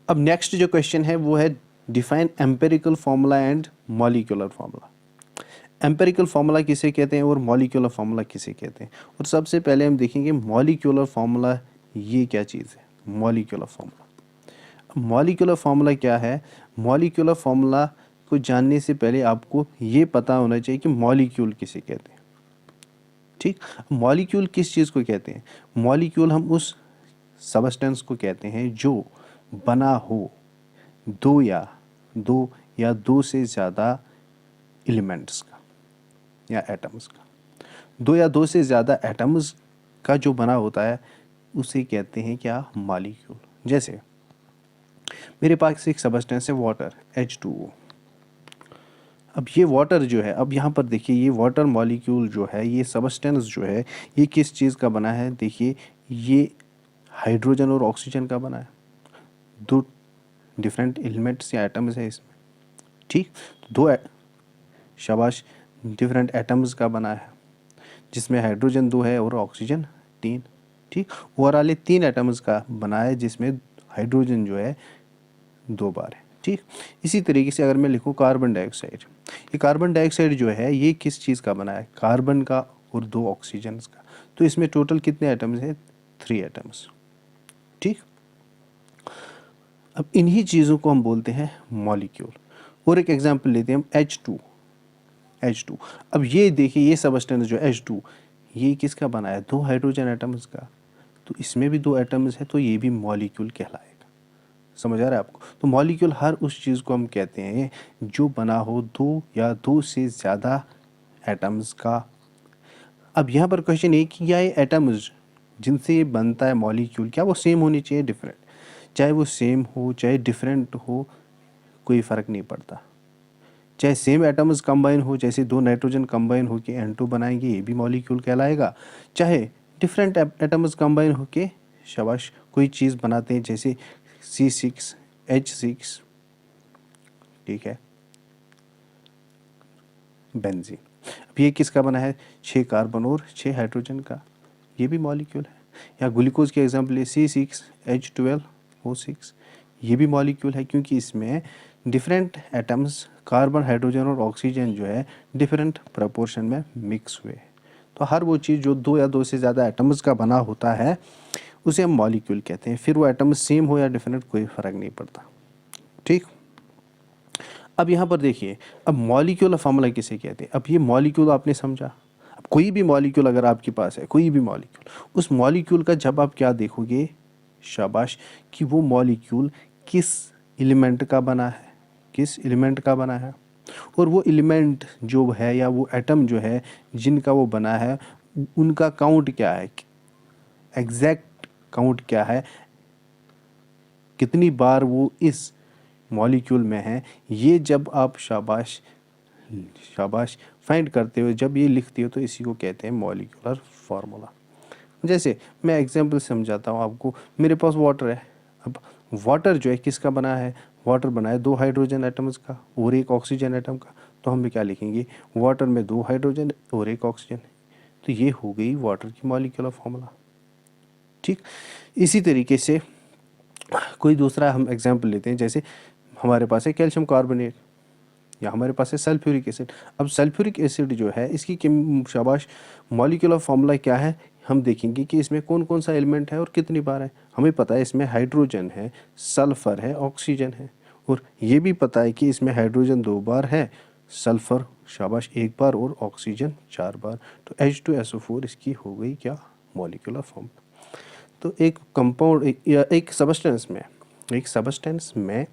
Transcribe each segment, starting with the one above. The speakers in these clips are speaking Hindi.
अब नेक्स्ट जो क्वेश्चन है वो है define empirical formula and molecular formula. Empirical formula किसे कहते हैं और मॉलिक्यूलर फार्मूला किसे कहते हैं। और सबसे पहले हम देखेंगे मॉलिक्यूलर फार्मूला ये क्या चीज़ है। मॉलिक्यूलर फार्मूला, मॉलिक्यूलर फार्मूला क्या है। मॉलिक्यूलर फार्मूला को जानने से पहले आपको ये पता होना चाहिए कि मॉलिक्यूल किसे कहते हैं। ठीक, मॉलिक्यूल किस चीज़ को कहते हैं। मॉलिक्यूल हम उस सबस्टेंस को कहते हैं जो बना हो दो या दो से ज़्यादा एलिमेंट्स का या एटम्स का। दो या दो से ज़्यादा एटम्स का जो बना होता है उसे कहते हैं क्या, मॉलिक्यूल। जैसे मेरे पास एक सबस्टेंस है वाटर H2O। अब ये वाटर जो है, अब यहाँ पर देखिए ये वाटर मॉलिक्यूल जो है, ये सबस्टेंस जो है, ये किस चीज़ का बना है। देखिए ये हाइड्रोजन और ऑक्सीजन का बना है, दो डिफरेंट एलिमेंट्स या एटम्स है इसमें। ठीक, शाबाश, डिफरेंट एटम्स का बना है जिसमें हाइड्रोजन 2 है और ऑक्सीजन 3। ठीक, ओवरऑल ये 3 एटम्स का बना है जिसमें हाइड्रोजन जो है 2 बार है। ठीक, इसी तरीके से अगर मैं लिखूँ कार्बन डाइऑक्साइड, ये कार्बन डाइऑक्साइड जो है ये किस चीज़ का बना है, कार्बन का और 2 ऑक्सीजन का। तो इसमें टोटल कितने एटम्स हैं, 3 एटम्स। ठीक, अब इन्हीं चीज़ों को हम बोलते हैं मॉलिक्यूल। और एक एग्जांपल लेते हैं हम H2। अब ये देखिए ये सबस्टेंस जो H2 ये किसका बना है, 2 हाइड्रोजन एटम्स का। तो इसमें भी 2 एटम्स है तो ये भी मॉलिक्यूल कहलाएगा। समझ आ रहा है आपको। तो मॉलिक्यूल हर उस चीज़ को हम कहते हैं जो बना हो 2 या 2 से ज़्यादा एटम्स का। अब यहाँ पर क्वेश्चन है कि क्या ये एटम्स जिनसे ये बनता है मॉलिक्यूल क्या वो सेम होनी चाहिए, डिफरेंट। चाहे वो सेम हो चाहे डिफरेंट हो कोई फ़र्क नहीं पड़ता। चाहे सेम एटम्स कंबाइन हो, जैसे 2 नाइट्रोजन कंबाइन होके N2 बनाएंगे ये भी मॉलिक्यूल कहलाएगा। चाहे डिफरेंट एटम्स कंबाइन होके शाबाश कोई चीज़ बनाते हैं जैसे C6H6, ठीक है, बेंजीन। अब ये किसका बना है, 6 कार्बन और 6 हाइड्रोजन का, ये भी मॉलिक्यूल है। या ग्लूकोज के एग्जाम्पल है C6H12O6, ये भी मॉलिक्यूल है क्योंकि इसमें डिफरेंट एटम्स कार्बन हाइड्रोजन और ऑक्सीजन जो है डिफरेंट प्रपोर्शन में मिक्स हुए। तो हर वो चीज़ जो 2 या 2 से ज़्यादा एटम्स का बना होता है उसे हम मॉलिक्यूल कहते हैं। फिर वो एटम्स सेम हो या डिफरेंट कोई फ़र्क नहीं पड़ता। ठीक, अब यहाँ पर देखिए अब मॉलिक्यूल फार्मूला किसे कहते हैं। अब ये मॉलिक्यूल आपने समझा। अब कोई भी मॉलिक्यूल अगर आपके पास है, कोई भी मॉलिक्यूल, उस मॉलिक्यूल का जब आप क्या देखोगे, शाबाश, कि वो मॉलिक्यूल किस एलिमेंट का बना है, किस एलिमेंट का बना है। और वो एलिमेंट जो है या वो एटम जो है जिनका वो बना है उनका काउंट क्या है, एग्जैक्ट काउंट क्या है, कितनी बार वो इस मॉलिक्यूल में है। ये जब आप शाबाश शाबाश फाइंड करते हो, जब ये लिखते हो तो इसी को कहते हैं मॉलिक्यूलर फार्मूला। जैसे मैं एग्जांपल समझाता हूँ आपको। मेरे पास वाटर है। अब वाटर जो है किसका बना है, वाटर बना है 2 हाइड्रोजन एटम्स का और 1 ऑक्सीजन एटम का। तो हम भी क्या लिखेंगे, वाटर में 2 हाइड्रोजन और 1 ऑक्सीजन। तो ये हो गई वाटर की मॉलिक्यूलर फार्मूला। ठीक, इसी तरीके से कोई दूसरा हम एग्जांपल लेते हैं। जैसे हमारे पास है कैल्शियम कार्बोनेट या हमारे पास है सल्फ्यूरिक एसिड। अब सल्फ्यूरिक एसिड जो है इसकी शाबाश मॉलिक्यूलर फार्मूला क्या है, हम देखेंगे कि इसमें कौन कौन सा एलिमेंट है और कितनी बार है। हमें पता है इसमें हाइड्रोजन है, सल्फ़र है, ऑक्सीजन है। और ये भी पता है कि इसमें हाइड्रोजन 2 बार है, सल्फ़र शाबाश 1 बार और ऑक्सीजन 4 बार। तो H2SO4 इसकी हो गई क्या, मॉलिक्यूलर फार्मूला। तो एक कंपाउंड या एक सबस्टेंस में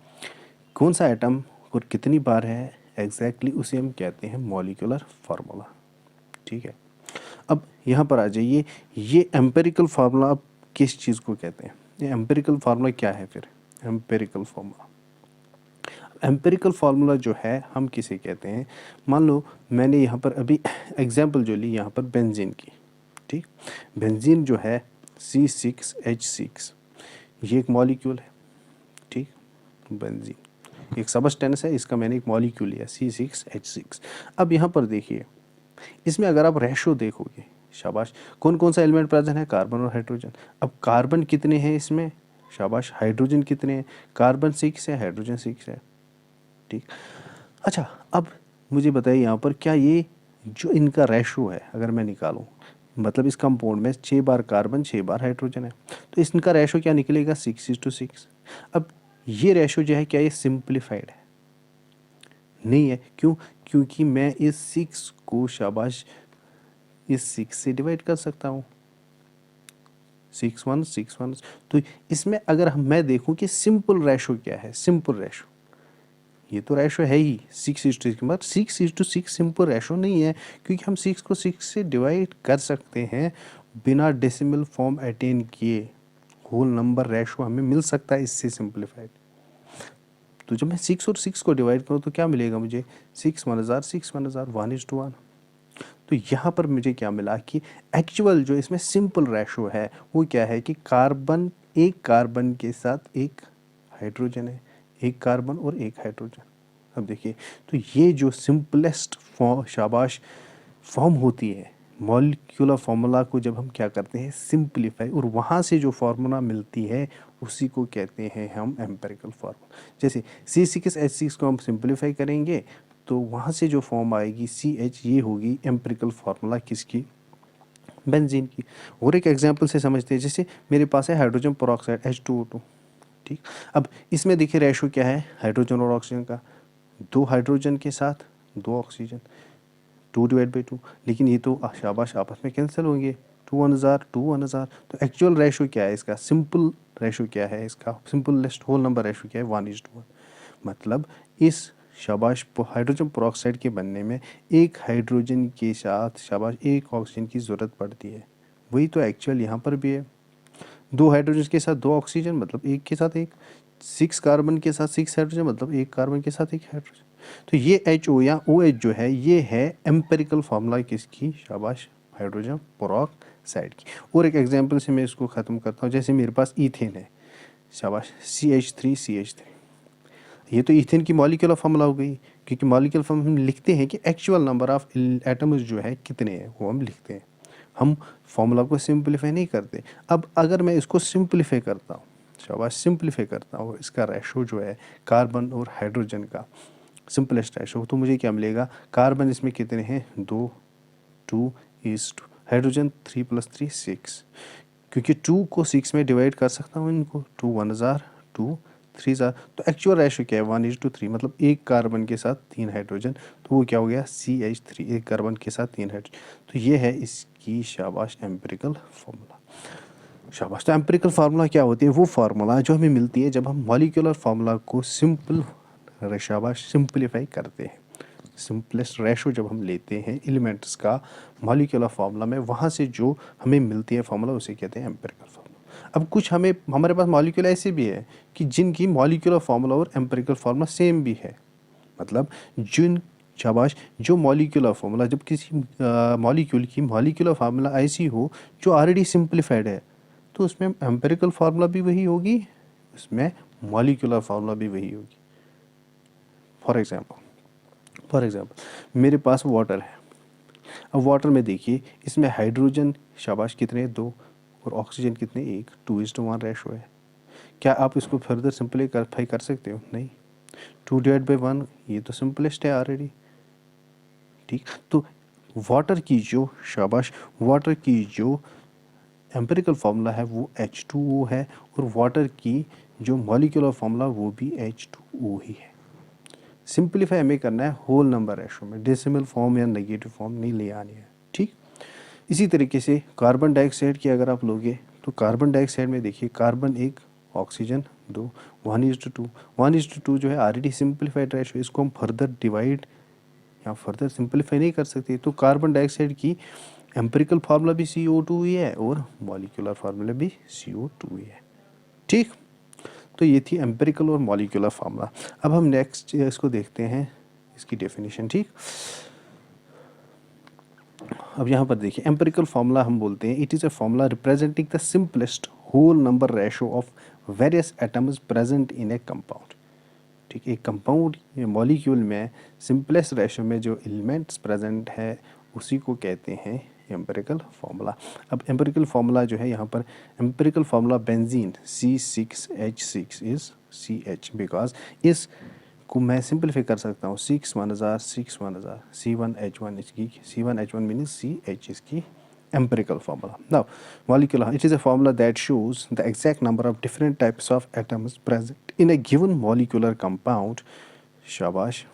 कौन सा एटम और कितनी बार है एग्जैक्टली उसे हम कहते हैं मॉलिक्यूलर फार्मूला। ठीक है, अब यहाँ पर आ जाइए, ये एम्पेरिकल फार्मूला अब किस चीज़ को कहते हैं, ये एम्पेरिकल फार्मूला क्या है फिर। एम्पेरिकल फार्मूला, एम्पेरिकल फार्मूला जो है हम किसे कहते हैं। मान लो मैंने यहाँ पर अभी एग्जांपल जो ली यहाँ पर बेंजीन की। ठीक, बेंजीन जो है C6H6 ये एक मॉलिक्यूल है। ठीक, बेंजीन एक सबस्टेंस है, इसका मैंने एक मॉलिक्यूल लिया C6H6। अब यहाँ पर देखिए इसमें अगर आप रेशो देखोगे, शाबाश, कौन कौन सा एलिमेंट प्रेजेंट है, कार्बन और हाइड्रोजन। अब कार्बन कितने हैं इसमें, शाबाश। हाइड्रोजन कितने हैं? कार्बन 6 है, हाइड्रोजन 6 है। ठीक। अच्छा, अब मुझे बताइए यहाँ पर क्या ये जो इनका रेशो है अगर मैं निकालूं, मतलब इस कंपाउंड में 6 बार कार्बन 6 बार हाइड्रोजन है, तो इनका रेशो क्या निकलेगा? 6:6। अब ये रेशो जो है क्या ये सिंप्लीफाइड है? नहीं है। क्यों? क्योंकि मैं इस 6 को शाबाश इस 6 से डिवाइड कर सकता हूँ। 6 1 तो इसमें अगर मैं देखूं कि सिंपल रेशो क्या है, सिंपल रेशो ये तो रेशो है ही 6:6, मगर 6:6 सिंपल रेशो नहीं है, क्योंकि हम 6 को 6 से डिवाइड कर सकते हैं बिना डेसिमल फॉर्म अटेन किए। होल नंबर रेशो हमें मिल सकता है इससे सिंप्लीफाइड। तो जब मैं 6 और 6 को डिवाइड करूँ तो क्या मिलेगा मुझे? 6 1 1000 1:1। तो यहाँ पर मुझे क्या मिला कि एक्चुअल जो इसमें सिंपल रेशो है वो क्या है कि कार्बन, एक कार्बन के साथ एक हाइड्रोजन है, एक कार्बन और एक हाइड्रोजन। अब देखिए, तो ये जो सिंपलेस्ट फॉर्म, शाबाश, फॉर्म होती है मॉलिक्यूलर फार्मूला को जब हम क्या करते हैं सिंप्लीफाई, और वहाँ से जो फार्मूला मिलती है उसी को कहते हैं हम एम्पिरिकल फार्मूला। जैसे C6H6 को हम सिंप्लीफाई करेंगे तो वहाँ से जो फॉर्म आएगी CH, ये होगी एम्पिरिकल फार्मूला किसकी? बेंजीन की। और एक एग्जांपल से समझते हैं, जैसे मेरे पास है हाइड्रोजन पेरोक्साइड H2O2। ठीक। अब इसमें देखिए रेशो क्या है हाइड्रोजन और ऑक्सीजन का? 2 हाइड्रोजन के साथ 2 ऑक्सीजन, 2/2। लेकिन ये तो शाबाश आपस में कैंसिल होंगे, 2 1000। तो एक्चुअल रेशो क्या है इसका? सिंपल रेशो क्या है इसका? सिंपलेस्ट होल नंबर रेशो क्या है? 1:1। मतलब इस शाबाश हाइड्रोजन पेरोक्साइड के बनने में एक हाइड्रोजन के साथ शाबाश एक ऑक्सीजन की ज़रूरत पड़ती है। वही तो एक्चुअल यहाँ पर भी है। 2 हाइड्रोजन के साथ 2 ऑक्सीजन मतलब एक के साथ एक, 6 कार्बन के साथ 6 हाइड्रोजन मतलब एक कार्बन के साथ एक हाइड्रोजन। तो ये HO या OH जो है ये है एम्पिरिकल फार्मूला किसकी? शाबाश, हाइड्रोजन पेरोक्साइड की। और एक एग्जांपल से मैं इसको ख़त्म करता हूँ। जैसे मेरे पास ईथेन है, शाबाश, CH3। ये तो ईथेन की मॉलिक्यूलर फार्मूला हो गई, क्योंकि मॉलिक्यूलर फार्मूला हम लिखते हैं कि एक्चुअल नंबर ऑफ एटम्स जो है कितने हैं वो हम लिखते हैं, हम फार्मूला को सिंप्लीफाई नहीं करते। अब अगर मैं इसको सिंप्लीफाई करता हूँ, शाबाश, सिंप्लीफाई करता हूँ, इसका रेशो जो है कार्बन और हाइड्रोजन का सिंपलेस्ट रेशो, तो मुझे क्या मिलेगा? कार्बन इसमें कितने हैं? 2 2:2। हाइड्रोजन 3 + 3 6, क्योंकि 2 को 6 में डिवाइड कर सकता हूँ इनको, 2 1 1000 2 3,000। तो एक्चुअल रेशो क्या है? 1:3, मतलब एक कार्बन के साथ 3 हाइड्रोजन, तो वो क्या हो गया? CH3, एक कार्बन के साथ 3 हाइड्रोजन। तो ये है इसकी शाबाश एम्पिरिकल फार्मूला। शाबाश। तो एम्पिरिकल फार्मूला क्या होती है? वो फार्मूला जो हमें मिलती है जब हम मॉलिक्यूलर फार्मूला को शाबाश सिंप्लीफाई करते हैं। सिंपलेस्ट रेशो जब हम लेते हैं एलिमेंट्स का मॉलिक्यूलर फार्मूला में, वहाँ से जो हमें मिलती है फार्मूला उसे कहते हैं एम्पिरिकल फार्मूला। अब कुछ हमारे पास मॉलिक्यूल ऐसे भी है कि जिनकी मॉलिक्यूलर फार्मूला और एम्पिरिकल फार्मूला सेम भी है। मतलब जिन शाबाश जो मॉलिक्यूलर फार्मूला, जब किसी मॉलिक्यूल की मॉलिक्यूलर फार्मूला ऐसी हो जो ऑलरेडी सिंप्लीफाइड है, तो उसमें एम्पिरिकल फार्मूला भी वही होगी, उसमें मॉलिक्यूलर फार्मूला भी वही होगी। फॉर एग्जाम्पल मेरे पास वाटर है। अब वाटर में देखिए, इसमें हाइड्रोजन शाबाश कितने? 2, और ऑक्सीजन कितने? 1, 2:1 रेशो है। क्या आप इसको फर्दर सिंप्लीफाई कर सकते हो? नहीं। 2/1 ये तो सिंपलेस्ट है ऑलरेडी। ठीक। तो वाटर की जो शाबाश वाटर की जो एम्पिरिकल फार्मूला है वो H2O है, और वाटर की जो मॉलिक्यूलर फार्मूला वो भी H2O ही है। सिंप्लीफाई हमें करना है होल नंबर रेशो में, डेसिमल फॉर्म या नेगेटिव फॉर्म नहीं ले आनी है। ठीक। इसी तरीके से कार्बन डाइऑक्साइड की अगर आप लोगे तो कार्बन डाइऑक्साइड में देखिए कार्बन 1 ऑक्सीजन 2 1:2। 1:2 जो है ऑलरेडी सिंप्लीफाइड रेशो, इसको हम फर्दर डिवाइड या फर्दर सिंप्लीफाई नहीं कर सकते। तो कार्बन डाइऑक्साइड की एम्पिरिकल फार्मूला भी CO2 ही है और मॉलिक्यूलर फार्मूला भी CO2 ही है। ठीक। तो ये थी एम्पिरिकल और मॉलिक्यूलर फार्मूला। अब हम नेक्स्ट इसको देखते हैं, इसकी डेफिनेशन। ठीक। अब यहाँ पर देखिए एम्पिरिकल फार्मूला हम बोलते हैं it is a formula representing the simplest whole number ratio of various atoms present in a compound. ठीक। एक कंपाउंड या मॉलिक्यूल में सिंपलेस्ट रेशो में जो एलिमेंट्स प्रेजेंट है उसी को कहते हैं एम्पिरिकल फार्मूला। अब एम्पिरिकल फार्मूला जो है यहाँ पर empirical formula benzene C6H6 is CH, because इस को मैं सिंपलीफाई कर सकता हूँ 6 1000 C1H1 इसकी C1H1 मीन्स CH इसकी empirical formula. Now, molecular, it is a formula that shows the exact number of different types of atoms present in a given molecular compound. शाबाश.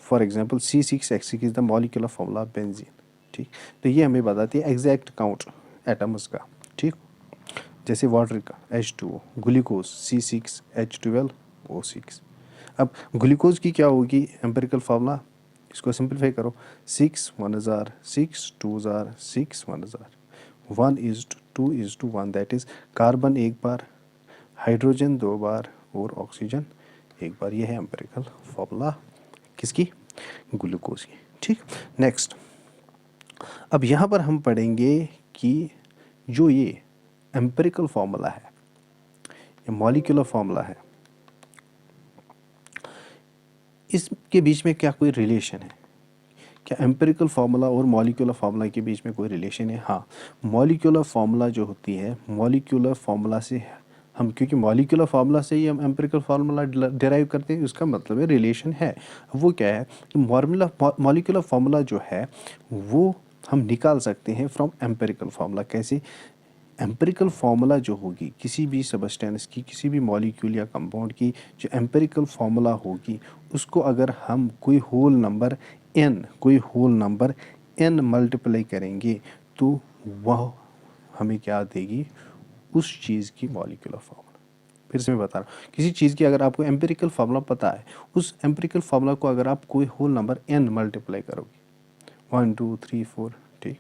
For example, C6H6 is the molecular formula benzene. ठीक, तो ये हमें बताती है एग्जैक्ट काउंट एटम्स का. ठीक, जैसे वाटर का H2O, ग्लूकोज C6H12O6. अब ग्लूकोज की क्या होगी एम्पिरिकल फार्मूला, इसको सिंपलीफाई करो 6 1000 6 2000 6 1000 1:2:1, दैट इज कार्बन एक बार, हाइड्रोजन दो बार और ऑक्सीजन एक बार. ये है एम्पिरिकल फार्मूला किसकी, ग्लूकोज की. ठीक, नेक्स्ट. अब यहाँ पर हम पढ़ेंगे कि जो ये एम्पिरिकल फार्मूला है, ये मॉलिक्यूलर फार्मूला है, इसके बीच में क्या कोई रिलेशन है? क्या एम्पिरिकल फार्मूला और मॉलिक्यूलर फार्मूला के बीच में कोई रिलेशन है? हाँ, मॉलिक्यूलर फार्मूला जो होती है, मॉलिक्यूलर फार्मूला से हम, क्योंकि मॉलिक्यूलर फार्मूला से ही हम एम्पिरिकल फार्मूला डिराइव करते हैं, उसका मतलब है रिलेशन है. वो क्या है कि मॉलिक्यूलर फार्मूला जो है वो हम निकाल सकते हैं फ्रॉम एम्पिरिकल फार्मूला. कैसे? एम्पिरिकल फार्मूला जो होगी किसी भी सब्सटेंस की, किसी भी मॉलिक्यूल या कंपाउंड की, जो एम्पिरिकल फार्मूला होगी, उसको अगर हम कोई होल नंबर n मल्टीप्लाई करेंगे तो वह हमें क्या देगी, उस चीज़ की मॉलिक्यूलर फार्मूला. फिर से मैं बता रहा हूँ, किसी चीज़ की अगर आपको एम्पिरिकल फार्मूला पता है, उस एम्पिरिकल फार्मूला को अगर आप कोई होल नंबर n मल्टीप्लाई करोगे 1 2 3 4, ठीक,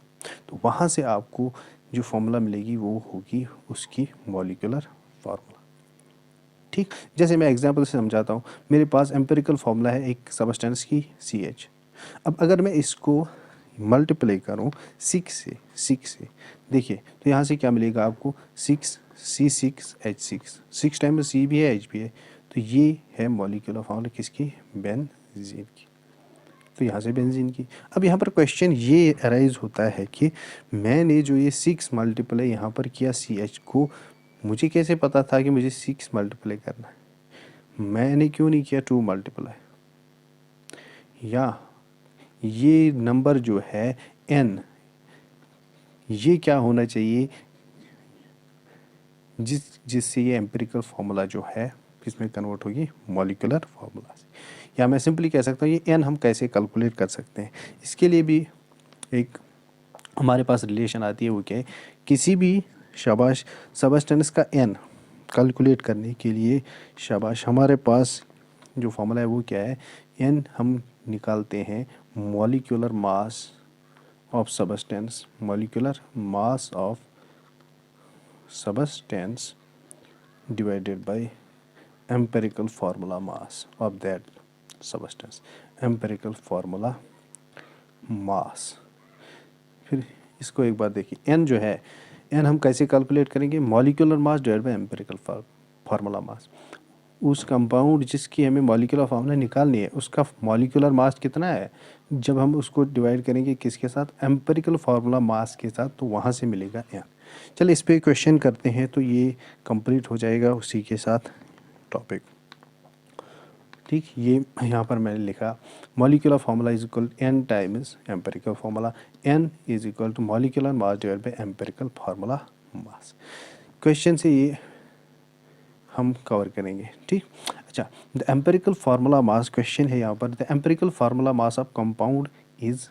तो वहाँ से आपको जो फार्मूला मिलेगी वो होगी उसकी मॉलिक्यूलर फार्मूला. ठीक, जैसे मैं एग्जांपल से समझाता हूँ. मेरे पास एम्पिरिकल फार्मूला है एक सबस्टेंस की CH. अब अगर मैं इसको मल्टीप्लाई करूँ 6 से, देखिए तो यहाँ से क्या मिलेगा आपको, 6 C6H6, 6 टाइम में C भी है H भी है, तो ये है मॉलिक्यूलर फार्मूला किसकी, बेंजीन की. तो यहाँ से बेंजीन की. अब यहाँ पर क्वेश्चन ये अराइज होता है कि मैंने जो ये 6 मल्टीप्लाई यहाँ पर किया CH को, मुझे कैसे पता था कि मुझे 6 मल्टीप्लाई करना है? मैंने क्यों नहीं किया 2 मल्टीप्लाई? या ये नंबर जो है n, ये क्या होना चाहिए जिससे ये एम्पिरिकल फार्मूला जो है किसमें कन्वर्ट होगी, मॉलिक्यूलर फार्मूला से. या मैं सिंपली कह सकता हूँ ये n हम कैसे कैलकुलेट कर सकते हैं. इसके लिए भी एक हमारे पास रिलेशन आती है, वो क्या है, किसी भी शाबाश सबस्टेंस का n कैलकुलेट करने के लिए शाबाश हमारे पास जो फार्मूला है वो क्या है, n हम निकालते हैं molecular mass of substance, molecular mass of substance divided by empirical formula mass of that substance, empirical formula मास. फिर इसको एक बार देखिए, n जो है, n हम कैसे कैलकुलेट करेंगे, molecular mass divide by empirical formula मास. उस कंपाउंड जिसकी हमें मॉलिक्यूलर फार्मूला निकालनी है, उसका मॉलिक्यूलर मास कितना है, जब हम उसको डिवाइड करेंगे किसके साथ, एम्पिरिकल फार्मूला मास के साथ, तो वहाँ से मिलेगा n. चलिए इस पे क्वेश्चन करते हैं तो ये कंप्लीट हो जाएगा उसी के साथ टॉपिक. ठीक, ये यहाँ पर मैंने लिखा molecular formula is equal n times empirical formula, n is equal to molecular mass divide by empirical formula mass. Question से ये हम कवर करेंगे. ठीक, अच्छा, the empirical formula mass question है यहाँ पर, the empirical formula mass of compound is,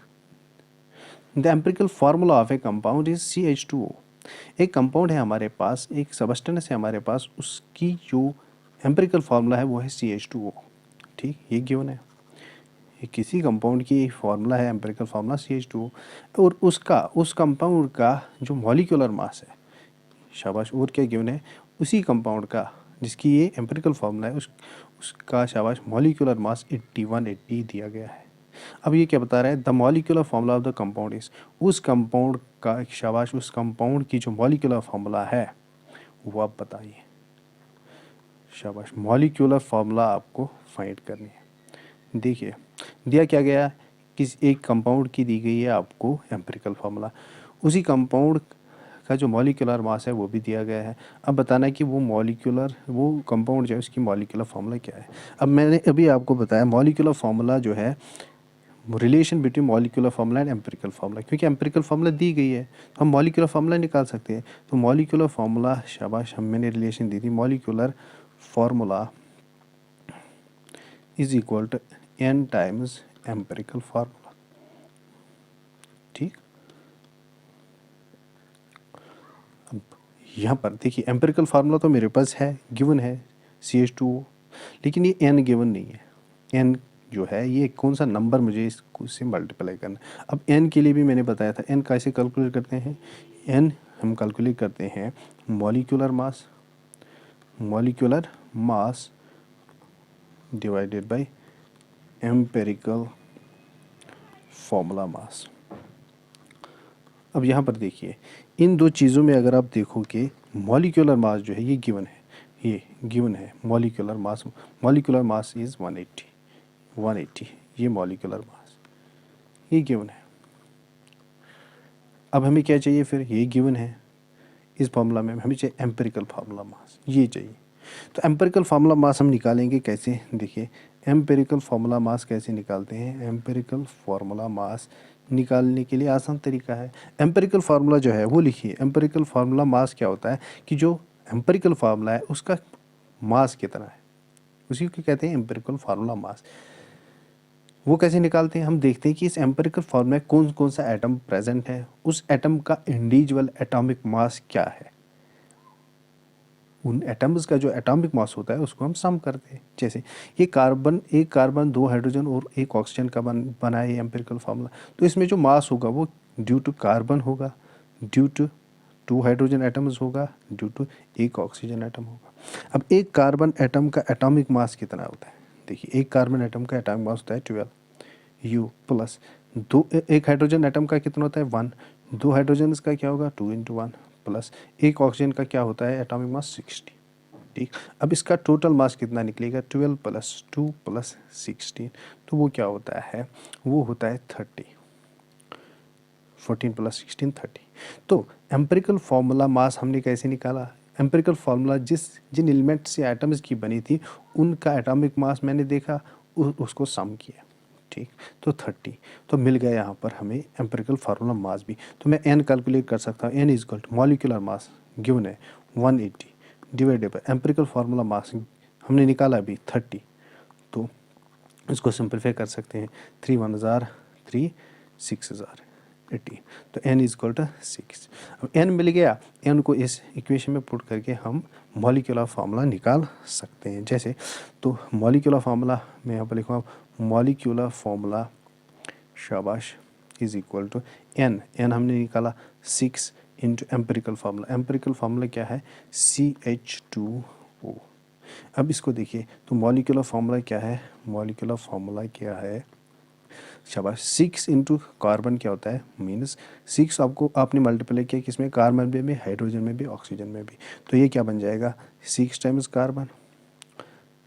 the empirical formula of a compound is CH2O. एक कंपाउंड है हमारे पास, एक सबस्टेंस है हमारे पास, उसकी जो एम्पिरिकल फार्मूला है वो है CH2O. ठीक, ये गिवन है, ये किसी कंपाउंड की फार्मूला है एम्पिरिकल फार्मूला CH2O, और उसका, उस कंपाउंड का जो मॉलिक्यूलर मास है, शाबाश, और क्या गिवन है, उसी कंपाउंड का जिसकी ये एम्पिरिकल फार्मूला है उसका शाबाश मॉलिक्यूलर मास 8180 दिया गया है. अब ये क्या बता रहा है, the molecular formula of the compound is, उस कंपाउंड का शाबाश, उस कंपाउंड की जो मॉलिक्यूलर फार्मूला है वो आप बताइए. शाबाश, मॉलिक्यूलर फार्मूला आपको फाइंड करनी है. देखिए दिया क्या गया, किसी एक कंपाउंड की दी गई है आपको एम्पिरिकल फार्मूला, उसी कंपाउंड का जो मॉलिक्यूलर मास है वो भी दिया गया है। अब बताना है कि वो कंपाउंड जो है उसकी मॉलिक्यूलर फार्मूला क्या है। अब मैंने अभी आपको बताया मॉलिक्यूलर फार्मूला जो है relation between molecular formula and empirical formula, क्योंकि एम्पिरिकल फार्मूला दी गई है तो हम मॉलिक्यूलर फार्मूला निकाल सकते हैं। तो मॉलिक्यूलर फार्मूला, शाबाश, मैंने रिलेशन दी थी, molecular formula is equal to n times empirical formula. ठीक, अब यहाँ पर देखिए एम्पिरिकल फार्मूला तो मेरे पास है, गिवन है CH2O, लेकिन ये n गिवन नहीं है। n जो है ये कौन सा नंबर मुझे इससे मल्टीप्लाई करना है। अब n के लिए भी मैंने बताया था n कैसे कैलकुलेट करते हैं। n हम कैलकुलेट करते हैं molecular mass divided by empirical formula मास। अब यहाँ पर देखिए इन दो चीज़ों में अगर आप देखोगे मॉलिक्यूलर मास जो है ये गिवन है, ये गिवन है मॉलिक्यूलर मास इज़ 180, ये मॉलिक्यूलर मास ये गिवन है। अब हमें क्या चाहिए फिर, ये गिवन है इस फार्मूला में, हमें चाहिए एम्पिरिकल फार्मूला मास, ये चाहिए। तो एम्पिरिकल फार्मूला मास हम निकालेंगे कैसे, देखिए एम्पिरिकल फार्मूला मास कैसे निकालते हैं। एम्पिरिकल फार्मूला मास निकालने के लिए आसान तरीका है, एम्पिरिकल फार्मूला जो है वो लिखिए। एम्पिरिकल फार्मूला मास क्या होता है कि जो एम्पिरिकल फार्मूला है उसका मास कितना है, उसी को कहते हैं एम्पिरिकल फार्मूला मास। वो कैसे निकालते हैं, हम देखते हैं कि इस एम्पिरिकल फार्मूला में कौन कौन सा एटम प्रेजेंट है, उस एटम का इंडिविजुअल एटॉमिक मास क्या है, उन एटम्स का जो एटॉमिक मास होता है उसको हम सम करते हैं। जैसे ये एक कार्बन 2 हाइड्रोजन और 1 ऑक्सीजन का बना है एम्पिरिकल फार्मूला, तो इसमें जो मास होगा वो ड्यू टू कार्बन होगा, ड्यू टू 2 हाइड्रोजन एटम्स होगा, ड्यू टू 1 ऑक्सीजन एटम होगा। अब एक कार्बन एटम का एटॉमिक मास कितना होता है, देखिए एक कार्बन एटम का एटॉमिक मास होता है 12 U प्लस एक हाइड्रोजन एटम का कितना होता है 1, 2 हाइड्रोजन का क्या होगा 2 × 1 प्लस एक ऑक्सीजन का क्या होता है एटॉमिक मास 60। ठीक, अब इसका टोटल मास कितना निकलेगा 12 + 2 + 16, तो वो क्या होता है, वो होता है 30, 14 + 16 30। तो एम्पिरिकल फार्मूला मास हमने कैसे निकाला, एम्पिरिकल फार्मूला जिन एलिमेंट से एटम्स की बनी थी उनका एटॉमिक मास मैंने देखा, उसको सम किया। ठीक, तो 30, तो मिल गया यहाँ पर हमें एम्पिरिकल फार्मूला मास भी। तो मैं n कैलकुलेट कर सकता हूँ, n is equal to molecular mass given है 180 divided by empirical formula mass हमने निकाला अभी 30, तो इसको सिंपलीफाई कर सकते हैं 3 × 1 = 3, 6 = 18, तो n इज इक्वल टू 6। अब n मिल गया, n को इस इक्वेशन में पुट करके हम मॉलिक्यूलर फार्मूला निकाल सकते हैं। जैसे तो मॉलिक्यूलर फार्मूला मैं यहाँ पर लिखूँगा, मॉलिक्यूलर फार्मूला शाबाश इज इक्वल टू n हमने निकाला 6 into empirical formula. Empirical formula क्या है CH2O। अब इसको देखिए तो मॉलिक्यूलर फार्मूला क्या है, मॉलिक्यूलर फार्मूला क्या है शाबाश 6 इंटू कार्बन क्या होता है मीन्स 6 आपने मल्टीप्लाई किया किसमें, कार्बन में भी, हाइड्रोजन में भी, ऑक्सीजन में भी, तो ये क्या बन जाएगा 6 टाइम्स कार्बन,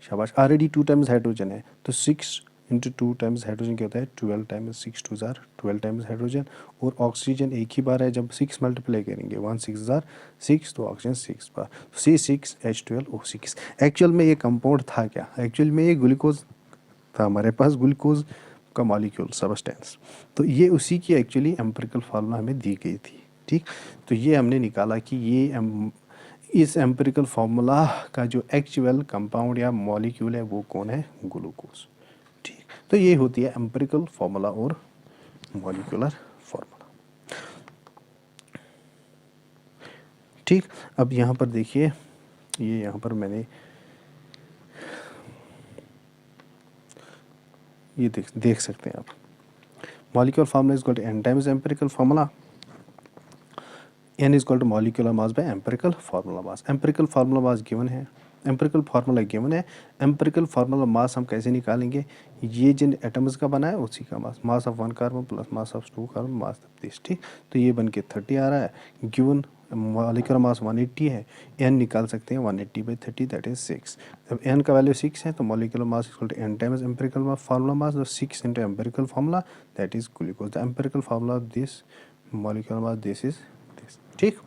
शाबाश ऑलरेडी 2 टाइम्स हाइड्रोजन है, तो 6 इंटू 2 टाइम्स हाइड्रोजन क्या होता है 12 टाइम्स 6 2 जार 12 टाइम्स हाइड्रोजन, और ऑक्सीजन एक ही बार है, जब 6 मल्टीप्लाई करेंगे 1 6 जार 6, तो ऑक्सीजन 6 बार, C6H12O6। एक्चुअल में ये कंपाउंड था क्या, एक्चुअल में ये ग्लूकोज था, हमारे पास ग्लूकोज का मॉलिक्यूल सब्सटेंस, तो ये उसी की एक्चुअली एम्पिरिकल फार्मूला हमें दी गई थी। ठीक, तो ये हमने निकाला कि ये इस एम्पिरिकल फार्मूला का जो एक्चुअल कंपाउंड या मॉलिक्यूल है वो कौन है, ग्लूकोज। ठीक, तो ये होती है एम्पिरिकल फार्मूला और मॉलिक्यूलर फार्मूला। ठीक, अब यहाँ पर देखिए ये यहाँ पर मैंने ये देख सकते हैं आप, molecular formula is equal to n times empirical formula, n is equal to molecular mass by empirical formula mass. Empirical formula mass given है, एम्पिरिकल फार्मूला गिवन है, एम्पिरिकल फार्मूला मास हम कैसे निकालेंगे, ये जिन एटम्स का बना है उसी का mass of 1 carbon plus mass of 2 carbon mass of this. ठीक, तो ये बन के 30 आ रहा है, गिवन मॉलिक्यूलर मास 180 है, n निकाल सकते हैं 180/30 दैट इज 6। जब n का वैल्यू 6 है तो molecular mass equal to n times empirical formula mass, तो 6 into empirical formula that is glucose. The empirical formula this molecular mass this is this. ठीक।